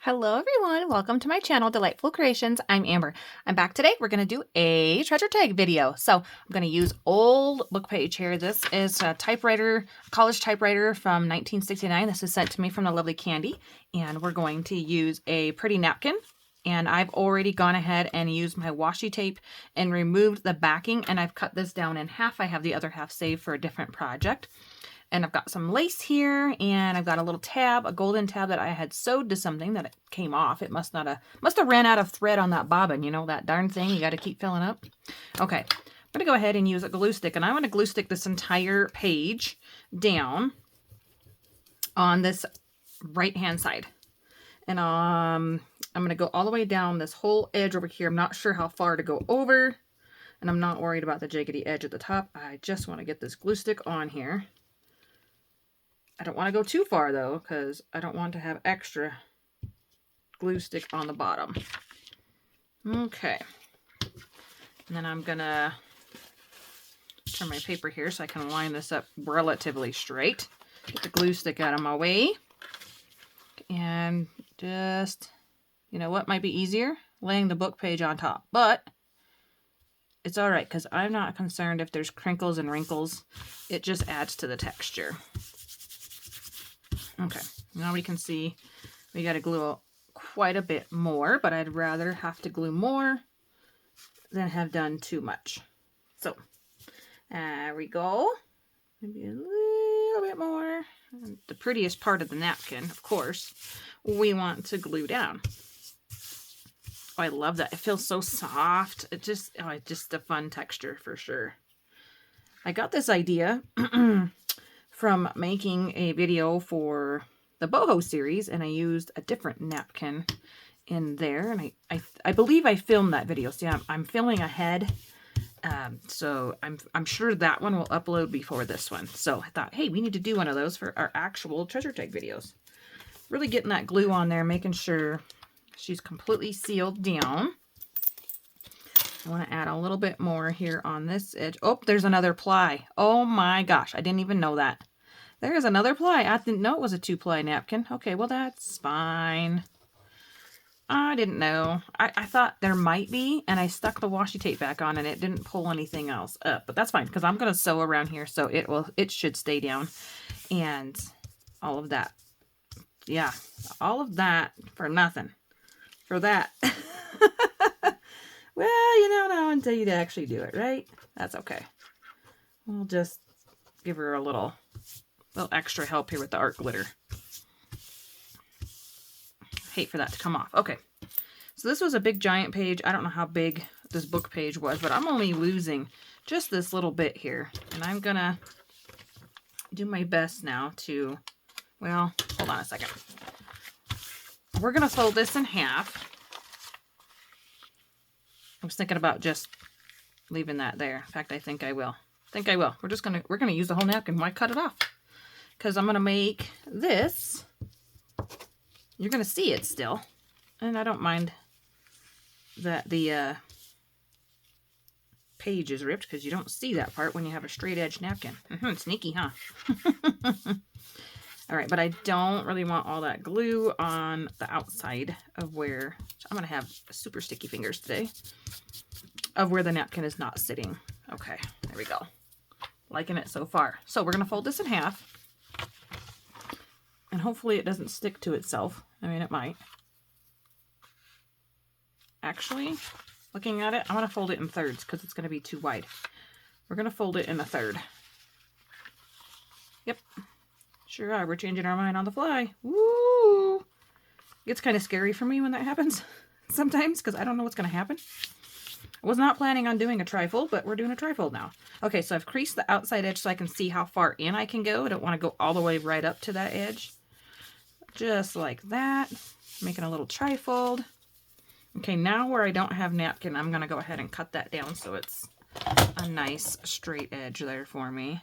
Hello everyone, welcome to my channel, Delightful Creations. I'm Amber. I'm back today. We're going to do a treasure tag video. So I'm going to use old book page here. This is a typewriter, college typewriter from 1969. This is sent to me from the lovely Candy. And we're going to use a pretty napkin. And I've already gone ahead and used my washi tape and removed the backing. And I've cut this down in half. I have the other half saved for a different project. And I've got some lace here, and I've got a little tab, a golden tab that I had sewed to something that it came off. It must have ran out of thread on that bobbin, you know, that darn thing you got to keep filling up. Okay, I'm going to go ahead and use a glue stick, and I'm going to glue stick this entire page down on this right-hand side. And I'm going to go all the way down this whole edge over here. I'm not sure how far to go over, and I'm not worried about the jaggedy edge at the top. I just want to get this glue stick on here. I don't want to go too far though, because I don't want to have extra glue stick on the bottom. Okay. And then I'm gonna turn my paper here so I can line this up relatively straight. Get the glue stick out of my way. And just, you know what might be easier? Laying the book page on top. But it's alright, because I'm not concerned if there's crinkles and wrinkles. It just adds to the texture. Okay, now we can see we got to glue quite a bit more, but I'd rather have to glue more than have done too much. So, there we go. Maybe a little bit more. And the prettiest part of the napkin, of course, we want to glue down. Oh, I love that. It feels so soft. It's just a fun texture for sure. I got this idea from making a video for the boho series, and I used a different napkin in there, and I believe I filmed that video. See, I'm filming ahead, so I'm sure that one will upload before this one. So I thought, hey, we need to do one of those for our actual treasure tag videos. Really getting that glue on there, making sure she's completely sealed down. I want to add a little bit more here on this edge. Oh, there's another ply. Oh my gosh, I didn't even know that. There's another ply. I didn't know it was a 2-ply napkin. Okay, well that's fine. I didn't know. I thought there might be, and I stuck the washi tape back on and it didn't pull anything else up. But that's fine, because I'm going to sew around here, so it should stay down. And all of that. Yeah, all of that for nothing. For that. Well, you don't know until you actually do it, right? That's okay. We'll just give her a little extra help here with the art glitter. Hate for that to come off. Okay. So this was a big giant page. I don't know how big this book page was, but I'm only losing just this little bit here. And I'm going to do my best now to, well, hold on a second. We're going to fold this in half. I was thinking about just leaving that there. In fact, I think I will. We're gonna use the whole napkin. Why cut it off? Because I'm gonna make this. You're gonna see it still, and I don't mind that the page is ripped, because you don't see that part when you have a straight edge napkin. Sneaky, huh? All right, but I don't really want all that glue on the outside of where, I'm going to have super sticky fingers today, of where the napkin is not sitting. Okay, there we go. Liking it so far. So we're going to fold this in half, and hopefully it doesn't stick to itself. I mean, it might. Actually, looking at it, I'm going to fold it in thirds because it's going to be too wide. We're going to fold it in a third. Yep. Sure are. We're changing our mind on the fly. Woo! It gets kind of scary for me when that happens sometimes, because I don't know what's going to happen. I was not planning on doing a trifold, but we're doing a trifold now. Okay, so I've creased the outside edge so I can see how far in I can go. I don't want to go all the way right up to that edge. Just like that. Making a little trifold. Okay, now where I don't have napkin, I'm going to go ahead and cut that down so it's a nice straight edge there for me.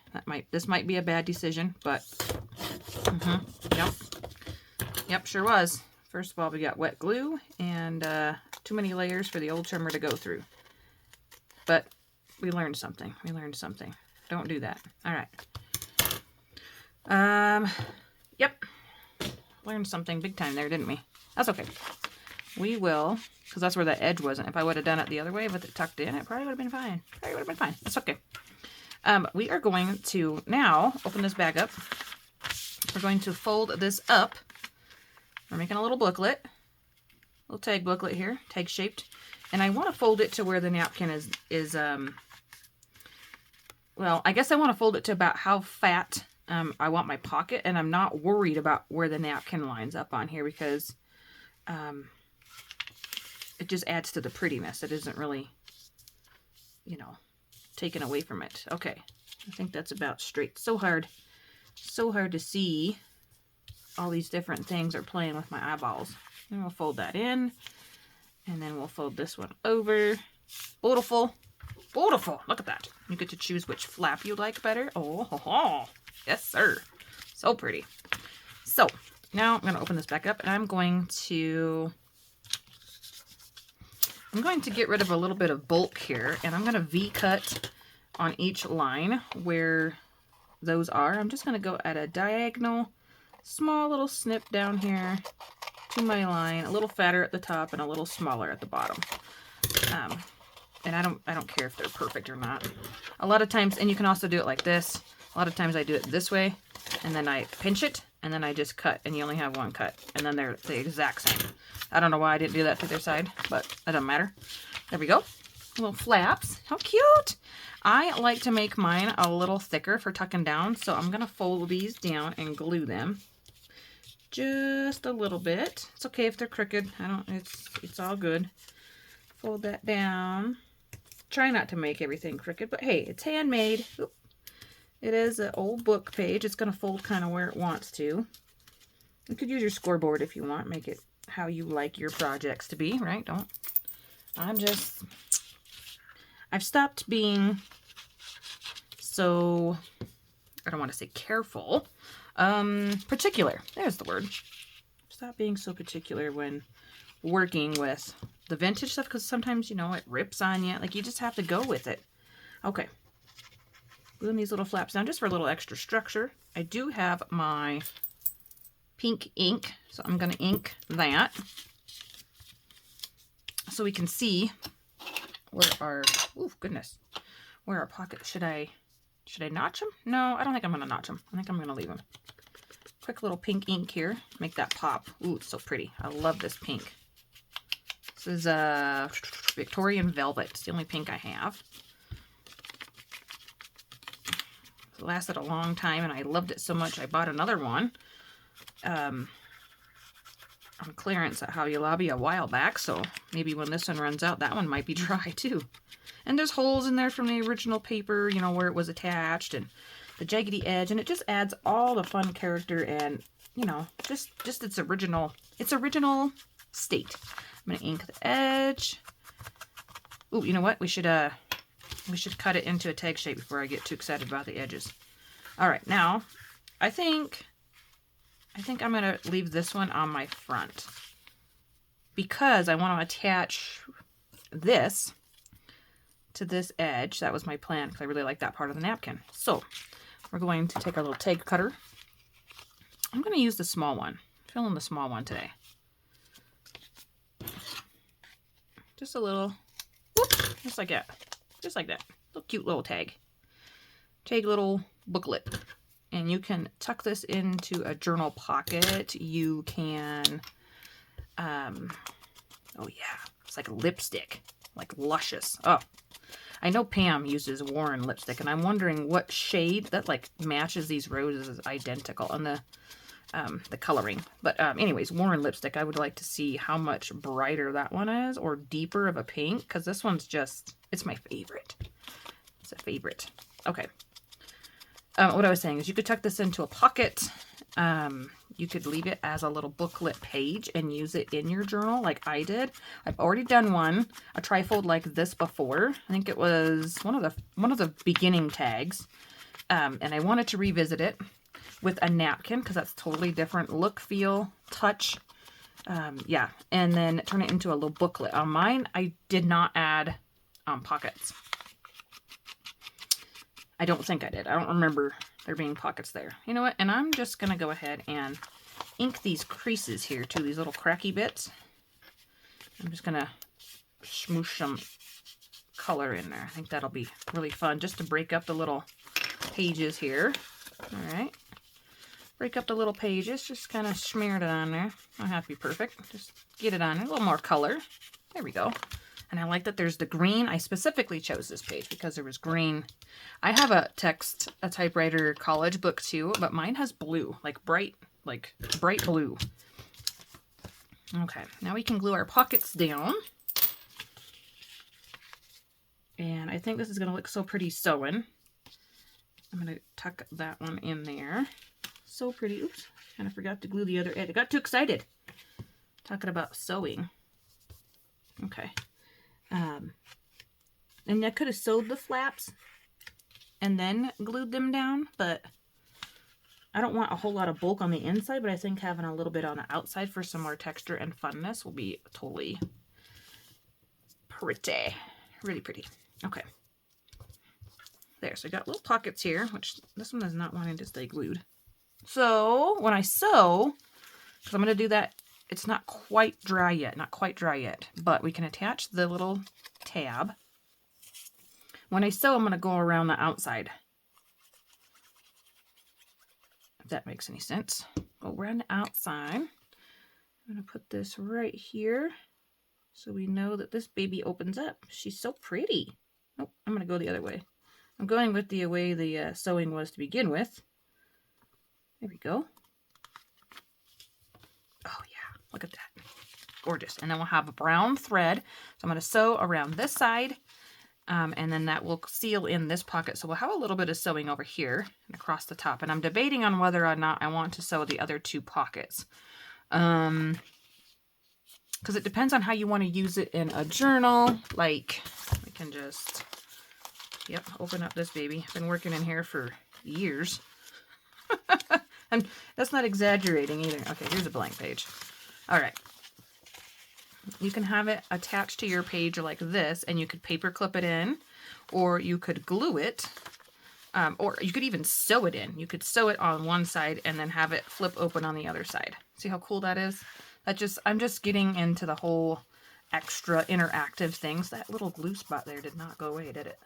This might be a bad decision, but yep, sure was. First of all, we got wet glue and too many layers for the old trimmer to go through. But we learned something. Don't do that. All right. Yep. learned something big time there, didn't we? That's okay. We will, because that's where the edge wasn't. If I would have done it the other way with it tucked in, it probably would have been fine. Probably would have been fine. That's okay. We are going to now open this bag up. We're going to fold this up. We're making a little booklet. Little tag booklet here, tag shaped. And I want to fold it to where the napkin is well, I guess I want to fold it to about how fat I want my pocket, and I'm not worried about where the napkin lines up on here because it just adds to the prettiness. It isn't really, you know, taken away from it. Okay, I think that's about straight. So hard to see. All these different things are playing with my eyeballs. And we'll fold that in, and then we'll fold this one over. Beautiful. Beautiful. Look at that. You get to choose which flap you like better. Oh, ho, ho. Yes, sir. So pretty. So now I'm going to open this back up, and I'm going to get rid of a little bit of bulk here, and I'm going to V-cut on each line where those are. I'm just going to go at a diagonal, small little snip down here to my line, a little fatter at the top and a little smaller at the bottom. And I don't care if they're perfect or not. A lot of times, and you can also do it like this. A lot of times I do it this way, and then I pinch it, and then I just cut, and you only have one cut, and then they're the exact same. I don't know why I didn't do that to their side, but it doesn't matter. There we go. Little flaps. How cute! I like to make mine a little thicker for tucking down, so I'm going to fold these down and glue them. Just a little bit. It's okay if they're crooked. It's all good. Fold that down. Try not to make everything crooked, but hey, it's handmade. Oop. It is an old book page. It's going to fold kind of where it wants to. You could use your scoreboard if you want. Make it how you like your projects to be, right? I've stopped being so, I don't want to say careful, particular. There's the word. Stop being so particular when working with the vintage stuff, because sometimes, you know, it rips on you. Like, you just have to go with it. Okay. Gluing these little flaps down just for a little extra structure. I do have my pink ink, so I'm going to ink that so we can see where our, oh goodness, where our pocket, should I notch them? No, I don't think I'm going to notch them. I think I'm going to leave them. Quick little pink ink here, make that pop. Ooh, it's so pretty. I love this pink. This is Victorian Velvet. It's the only pink I have. It lasted a long time, and I loved it so much I bought another one on clearance at Hobby Lobby a while back, so maybe when this one runs out, that one might be dry too. And there's holes in there from the original paper, you know, where it was attached, and the jaggedy edge, and it just adds all the fun character and, you know, just its original state. I'm gonna ink the edge. Ooh, you know what? We should cut it into a tag shape before I get too excited about the edges. All right, now I think I'm gonna leave this one on my front because I want to attach this to this edge. That was my plan because I really like that part of the napkin. So we're going to take our little tag cutter. I'm going to use the small one. I'm feeling the small one today. Just a little, whoop, just like that. Just like that. Little cute little tag. Tag little booklet. And you can tuck this into a journal pocket. You can, oh yeah, it's like lipstick. Like Luscious. Oh, I know Pam uses Warren lipstick, and I'm wondering what shade that like matches these roses is identical on the coloring. But anyways, Warren lipstick, I would like to see how much brighter that one is or deeper of a pink, because this one's just, it's my favorite. It's a favorite. Okay. What I was saying is you could tuck this into a pocket. You could leave it as a little booklet page and use it in your journal like I did. I've already done a trifold like this before. I think it was one of the beginning tags. And I wanted to revisit it with a napkin because that's totally different look, feel, touch. Yeah, and then turn it into a little booklet. On mine, I did not add pockets. I don't think I did. I don't remember there being pockets there. You know what? And I'm just going to go ahead and ink these creases here too, these little cracky bits. I'm just going to smoosh some color in there. I think that'll be really fun just to break up the little pages here. All right. Break up the little pages, just kind of smear it on there. Don't have to be perfect. Just get it on there. A little more color. There we go. And I like that there's the green. I specifically chose this page because there was green. I have a typewriter college book too, but mine has blue, like bright blue. Okay, now we can glue our pockets down. And I think this is going to look so pretty sewing. I'm going to tuck that one in there. So pretty. Oops, kind of forgot to glue the other edge. I got too excited talking about sewing. Okay. And I could have sewed the flaps and then glued them down, but I don't want a whole lot of bulk on the inside, but I think having a little bit on the outside for some more texture and funness will be totally pretty. Really pretty. Okay. There, so I got little pockets here, which this one is not wanting to stay glued. So when I sew, because I'm going to do that, it's not quite dry yet, but we can attach the little tab. When I sew, I'm going to go around the outside. If that makes any sense. Go around the outside. I'm going to put this right here so we know that this baby opens up. She's so pretty. Oh, I'm going to go the other way. I'm going with the way the sewing was to begin with. There we go. Oh yeah, look at that. Gorgeous. And then we'll have a brown thread. So I'm going to sew around this side, and then that will seal in this pocket. So we'll have a little bit of sewing over here and across the top. And I'm debating on whether or not I want to sew the other two pockets. Because it depends on how you want to use it in a journal. Like, we can just, yep, open up this baby. I've been working in here for years. And that's not exaggerating either. Okay, here's a blank page. All right. You can have it attached to your page like this, and you could paper clip it in, or you could glue it, or you could even sew it in. You could sew it on one side and then have it flip open on the other side. See how cool that is? I'm just getting into the whole extra interactive things. That little glue spot there did not go away, did it?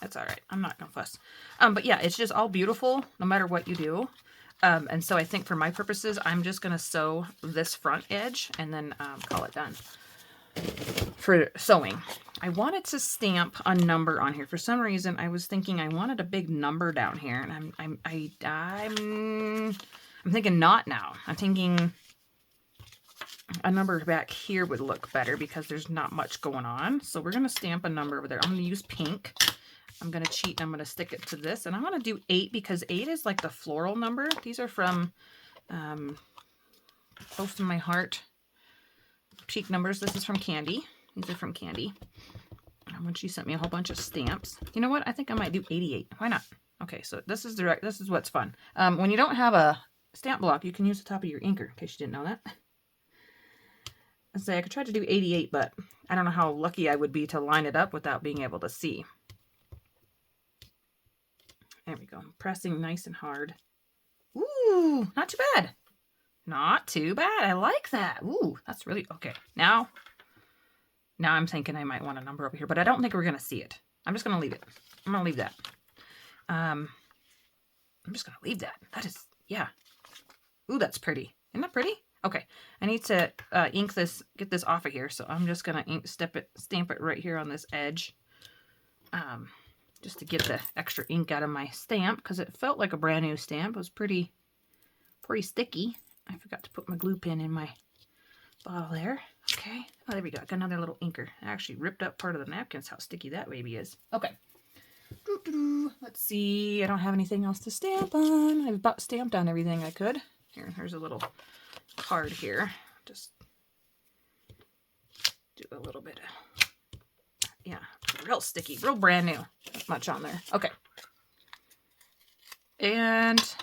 That's all right. I'm not gonna fuss. But yeah, it's just all beautiful no matter what you do. And so I think for my purposes, I'm just gonna sew this front edge and then call it done for sewing. I wanted to stamp a number on here. For some reason, I was thinking I wanted a big number down here, and I'm thinking not now. I'm thinking a number back here would look better because there's not much going on. So we're gonna stamp a number over there. I'm gonna use pink. I'm going to cheat and I'm going to stick it to this. And I'm going to do 8 because 8 is like the floral number. These are from Close to My Heart cheek numbers. This is from Candy. These are from Candy. And when she sent me a whole bunch of stamps. You know what? I think I might do 88. Why not? Okay, so this is direct. This is what's fun. When you don't have a stamp block, you can use the top of your inker, in case you didn't know that. I'd say I could try to do 88, but I don't know how lucky I would be to line it up without being able to see. There we go. I'm pressing nice and hard. Ooh, not too bad. Not too bad. I like that. Ooh, that's really okay. Now I'm thinking I might want a number over here, but I don't think we're going to see it. I'm just going to leave it. I'm going to leave that. I'm just going to leave that. That is, yeah. Ooh, that's pretty. Isn't that pretty? Okay. I need to ink this, get this off of here. So I'm just going to stamp it right here on this edge. Just to get the extra ink out of my stamp, because it felt like a brand new stamp. It was pretty sticky. I forgot to put my glue pin in my bottle there. Okay. Oh, there we go. I got another little inker. I actually ripped up part of the napkins, how sticky that baby is. Okay. Let's see. I don't have anything else to stamp on. I've about stamped on everything I could. Here's a little card here. Just do a little bit of, yeah, real sticky, real brand new. Not much on there. Okay. And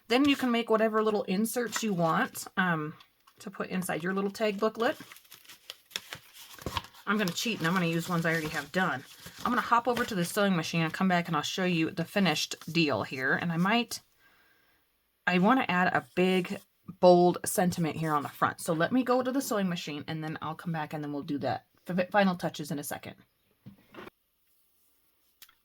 then you can make whatever little inserts you want to put inside your little tag booklet. I'm going to cheat and I'm going to use ones I already have done. I'm going to hop over to the sewing machine and come back and I'll show you the finished deal here. And I want to add a big bold sentiment here on the front. So let me go to the sewing machine and then I'll come back and then we'll do that final touches in a second.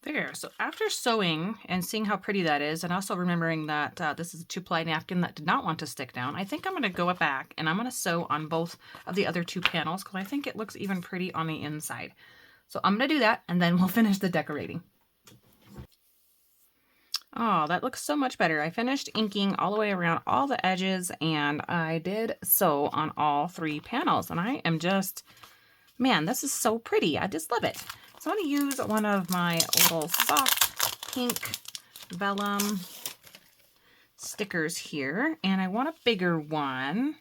There, so after sewing and seeing how pretty that is, and also remembering that this is a 2-ply napkin that did not want to stick down, I think I'm going to go back and I'm going to sew on both of the other 2 panels because I think it looks even pretty on the inside. So I'm going to do that and then we'll finish the decorating. Oh, that looks so much better. I finished inking all the way around all the edges and I did sew on all 3 panels. And I am just, man, this is so pretty. I just love it. So I'm going to use one of my little soft pink vellum stickers here. And I want a bigger one.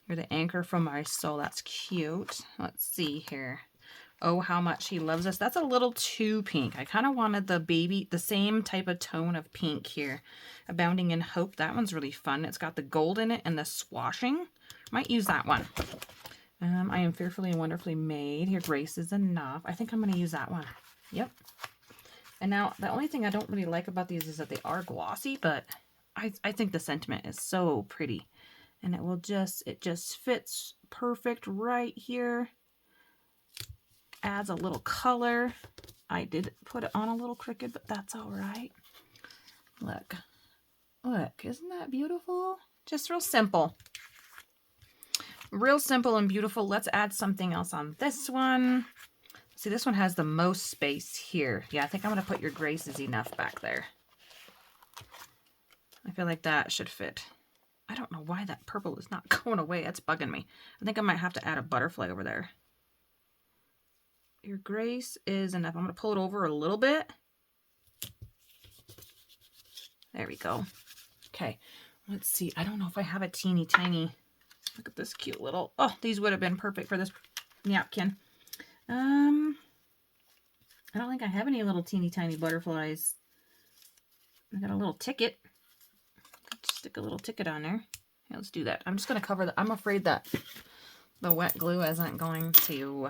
You're the anchor from my soul. That's cute. Let's see here. Oh, how much he loves us. That's a little too pink. I kind of wanted the same type of tone of pink here. Abounding in Hope. That one's really fun. It's got the gold in it and the swashing. Might use that one. I Am Fearfully and Wonderfully Made. Here, Grace is Enough. I think I'm going to use that one. Yep. And now, the only thing I don't really like about these is that they are glossy, but I think the sentiment is so pretty. And it just fits perfect right here. Adds a little color. I did put it on a little crooked, but that's all right. Look. Look, isn't that beautiful? Just real simple. Real simple and beautiful. Let's add something else on this one. See, this one has the most space here. Yeah, I think I'm going to put Your Grace is Enough back there. I feel like that should fit. I don't know why that purple is not going away. That's bugging me. I think I might have to add a butterfly over there. Your Grace is Enough. I'm going to pull it over a little bit. There we go. Okay, let's see. I don't know if I have a teeny tiny... Look at this cute little... Oh, these would have been perfect for this napkin. I don't think I have any little teeny tiny butterflies. I got a little ticket. Stick a little ticket on there. Yeah, let's do that. I'm just going to cover the... I'm afraid that the wet glue isn't going to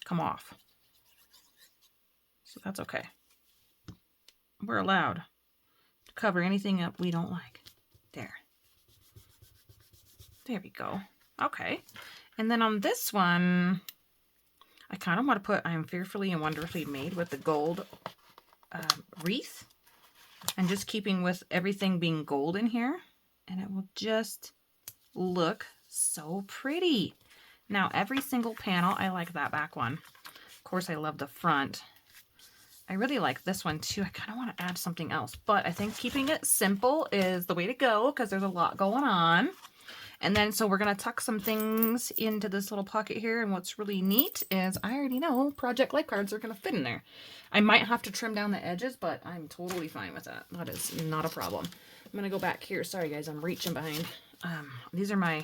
come off. So that's okay. We're allowed to cover anything up we don't like. There. There we go. Okay. And then on this one, I kind of want to put I Am Fearfully and Wonderfully Made with the gold wreath. And just keeping with everything being gold in here. And it will just look so pretty. Now, every single panel, I like that back one. Of course, I love the front. I really like this one too. I kind of want to add something else. But I think keeping it simple is the way to go because there's a lot going on. And then, so we're going to tuck some things into this little pocket here. And what's really neat is I already know project life cards are going to fit in there. I might have to trim down the edges, but I'm totally fine with that. That is not a problem. I'm going to go back here. Sorry, guys, I'm reaching behind. These are my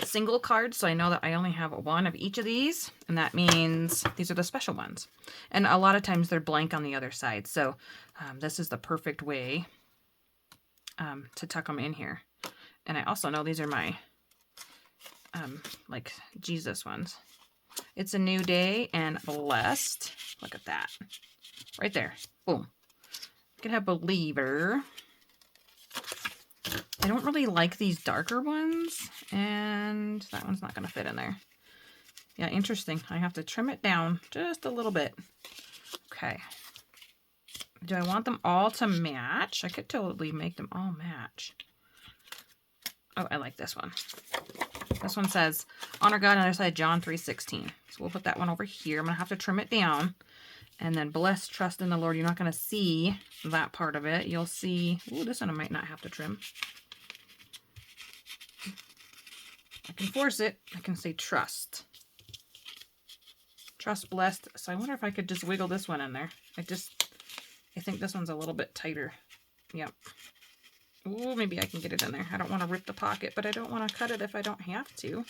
single cards, so I know that I only have one of each of these. And that means these are the special ones. And a lot of times they're blank on the other side. So this is the perfect way to tuck them in here. And I also know these are my, like, Jesus ones. It's a New Day and Blessed. Look at that. Right there. Boom. You can have Believer. I don't really like these darker ones. And that one's not going to fit in there. Yeah, interesting. I have to trim it down just a little bit. Okay. Do I want them all to match? I could totally make them all match. Oh, I like this one. This one says, honor God on the other side, John 3:16. So we'll put that one over here. I'm going to have to trim it down. And then bless, trust in the Lord. You're not going to see that part of it. You'll see, ooh, this one I might not have to trim. I can force it. I can say trust. Trust, blessed. So I wonder if I could just wiggle this one in there. I think this one's a little bit tighter. Yep. Ooh, maybe I can get it in there. I don't want to rip the pocket, but I don't want to cut it if I don't have to.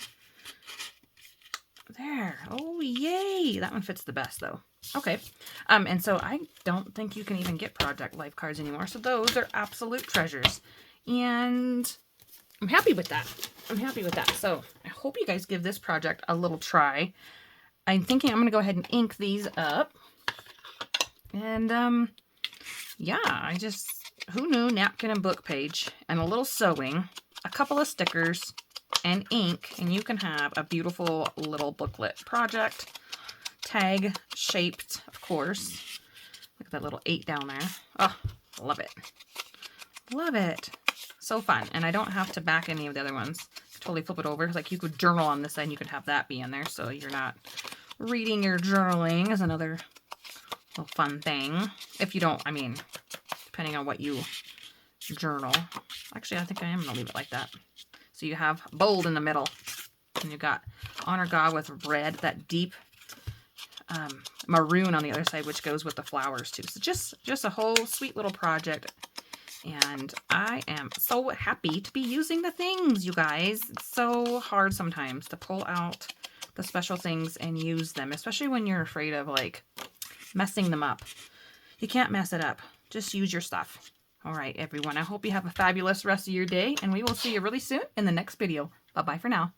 There. Oh, yay. That one fits the best, though. Okay. And so I don't think you can even get project life cards anymore. So those are absolute treasures. And I'm happy with that. I'm happy with that. So I hope you guys give this project a little try. I'm thinking I'm going to go ahead and ink these up. And, yeah, who knew napkin and book page and a little sewing a couple of stickers and ink, and you can have a beautiful little booklet project. Tag shaped, of course. Look at that little 8 down there. Oh, love it. Love it. So fun. And I don't have to back any of the other ones. Totally flip it over. Like you could journal on this side and you could have that be in there so you're not reading your journaling is another little fun thing. If you don't, I mean, depending on what you journal. Actually, I think I am going to leave it like that. So you have bold in the middle. And you got Honor God with red, that deep maroon on the other side, which goes with the flowers too. So just a whole sweet little project. And I am so happy to be using the things, you guys. It's so hard sometimes to pull out the special things and use them, especially when you're afraid of like messing them up. You can't mess it up. Just use your stuff. All right, everyone. I hope you have a fabulous rest of your day, and we will see you really soon in the next video. Bye-bye for now.